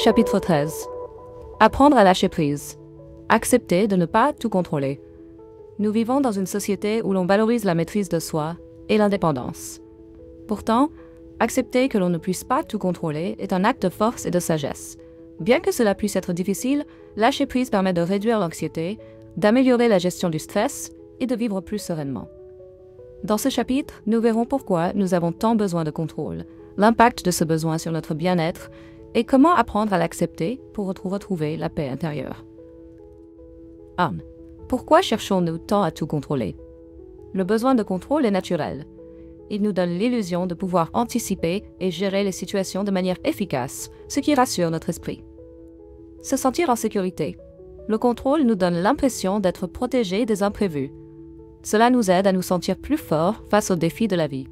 Chapitre 13. Apprendre à lâcher prise. Accepter de ne pas tout contrôler. Nous vivons dans une société où l'on valorise la maîtrise de soi et l'indépendance. Pourtant, accepter que l'on ne puisse pas tout contrôler est un acte de force et de sagesse. Bien que cela puisse être difficile, lâcher prise permet de réduire l'anxiété, d'améliorer la gestion du stress et de vivre plus sereinement. Dans ce chapitre, nous verrons pourquoi nous avons tant besoin de contrôle, l'impact de ce besoin sur notre bien-être et comment apprendre à l'accepter pour retrouver la paix intérieure. 1. Pourquoi cherchons-nous tant à tout contrôler? Le besoin de contrôle est naturel. Il nous donne l'illusion de pouvoir anticiper et gérer les situations de manière efficace, ce qui rassure notre esprit. Se sentir en sécurité. Le contrôle nous donne l'impression d'être protégé des imprévus. Cela nous aide à nous sentir plus forts face aux défis de la vie.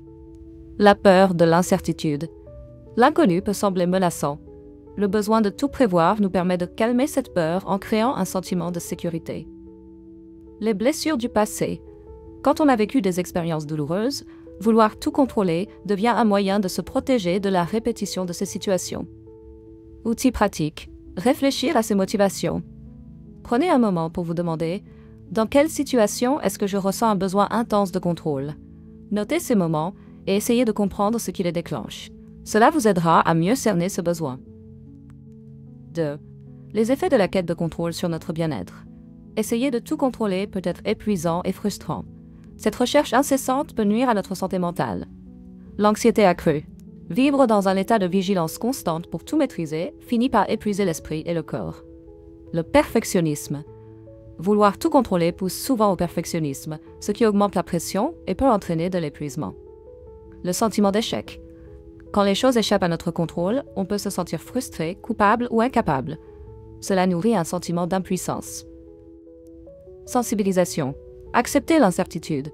La peur de l'incertitude. L'inconnu peut sembler menaçant. Le besoin de tout prévoir nous permet de calmer cette peur en créant un sentiment de sécurité. Les blessures du passé. Quand on a vécu des expériences douloureuses, vouloir tout contrôler devient un moyen de se protéger de la répétition de ces situations. Outils pratiques. Réfléchir à ses motivations. Prenez un moment pour vous demander « Dans quelle situation est-ce que je ressens un besoin intense de contrôle ?» Notez ces moments et essayez de comprendre ce qui les déclenche. Cela vous aidera à mieux cerner ce besoin. 2. Les effets de la quête de contrôle sur notre bien-être. Essayer de tout contrôler peut être épuisant et frustrant. Cette recherche incessante peut nuire à notre santé mentale. L'anxiété accrue. Vivre dans un état de vigilance constante pour tout maîtriser finit par épuiser l'esprit et le corps. Le perfectionnisme. Vouloir tout contrôler pousse souvent au perfectionnisme, ce qui augmente la pression et peut entraîner de l'épuisement. Le sentiment d'échec. Quand les choses échappent à notre contrôle, on peut se sentir frustré, coupable ou incapable. Cela nourrit un sentiment d'impuissance. Sensibilisation. Accepter l'incertitude.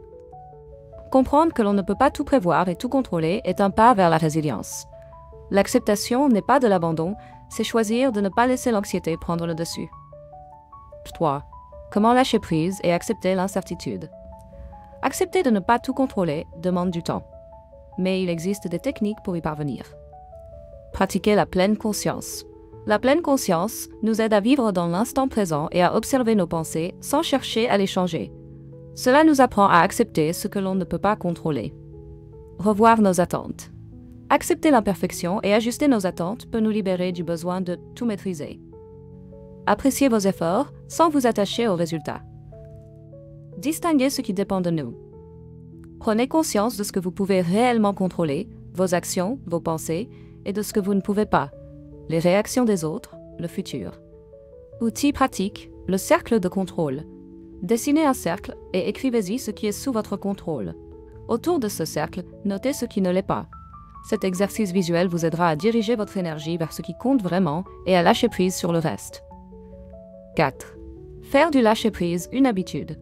Comprendre que l'on ne peut pas tout prévoir et tout contrôler est un pas vers la résilience. L'acceptation n'est pas de l'abandon, c'est choisir de ne pas laisser l'anxiété prendre le dessus. 3. Comment lâcher prise et accepter l'incertitude. Accepter de ne pas tout contrôler demande du temps. Mais il existe des techniques pour y parvenir. Pratiquer la pleine conscience. La pleine conscience nous aide à vivre dans l'instant présent et à observer nos pensées sans chercher à les changer. Cela nous apprend à accepter ce que l'on ne peut pas contrôler. Revoir nos attentes. Accepter l'imperfection et ajuster nos attentes peut nous libérer du besoin de tout maîtriser. Appréciez vos efforts sans vous attacher aux résultats. Distinguez ce qui dépend de nous. Prenez conscience de ce que vous pouvez réellement contrôler, vos actions, vos pensées, et de ce que vous ne pouvez pas, les réactions des autres, le futur. Outils pratiques, le cercle de contrôle. Dessinez un cercle et écrivez-y ce qui est sous votre contrôle. Autour de ce cercle, notez ce qui ne l'est pas. Cet exercice visuel vous aidera à diriger votre énergie vers ce qui compte vraiment et à lâcher prise sur le reste. 4. Faire du lâcher-prise une habitude.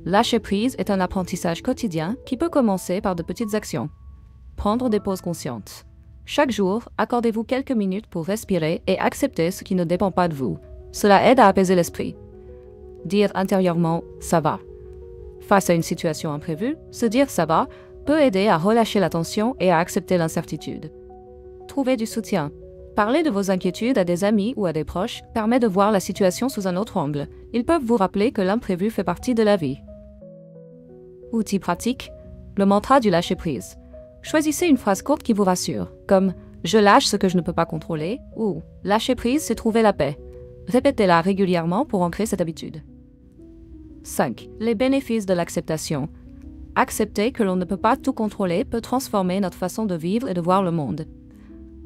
Lâcher prise est un apprentissage quotidien qui peut commencer par de petites actions. Prendre des pauses conscientes. Chaque jour, accordez-vous quelques minutes pour respirer et accepter ce qui ne dépend pas de vous. Cela aide à apaiser l'esprit. Dire intérieurement « ça va ». Face à une situation imprévue, se dire « ça va » peut aider à relâcher la tension et à accepter l'incertitude. Trouver du soutien. Parler de vos inquiétudes à des amis ou à des proches permet de voir la situation sous un autre angle. Ils peuvent vous rappeler que l'imprévu fait partie de la vie. Outils pratiques. Le mantra du lâcher-prise. Choisissez une phrase courte qui vous rassure, comme « je lâche ce que je ne peux pas contrôler » ou « lâcher prise, c'est trouver la paix ». Répétez-la régulièrement pour ancrer cette habitude. 5. Les bénéfices de l'acceptation. Accepter que l'on ne peut pas tout contrôler peut transformer notre façon de vivre et de voir le monde.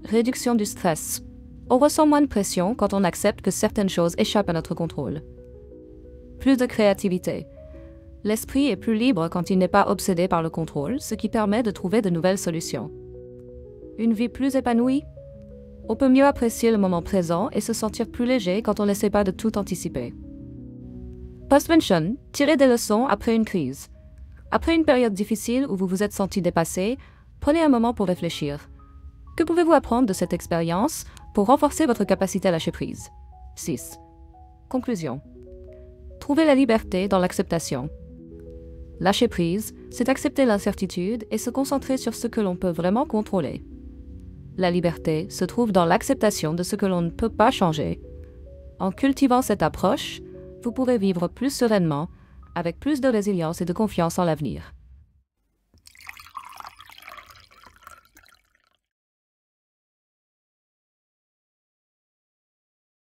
Réduction du stress. On ressent moins de pression quand on accepte que certaines choses échappent à notre contrôle. Plus de créativité. L'esprit est plus libre quand il n'est pas obsédé par le contrôle, ce qui permet de trouver de nouvelles solutions. Une vie plus épanouie. On peut mieux apprécier le moment présent et se sentir plus léger quand on n'essaie pas de tout anticiper. Postvention, tirez des leçons après une crise. Après une période difficile où vous vous êtes senti dépassé, prenez un moment pour réfléchir. Que pouvez-vous apprendre de cette expérience pour renforcer votre capacité à lâcher prise? 6. Conclusion. Trouvez la liberté dans l'acceptation. Lâcher prise, c'est accepter l'incertitude et se concentrer sur ce que l'on peut vraiment contrôler. La liberté se trouve dans l'acceptation de ce que l'on ne peut pas changer. En cultivant cette approche, vous pourrez vivre plus sereinement, avec plus de résilience et de confiance en l'avenir.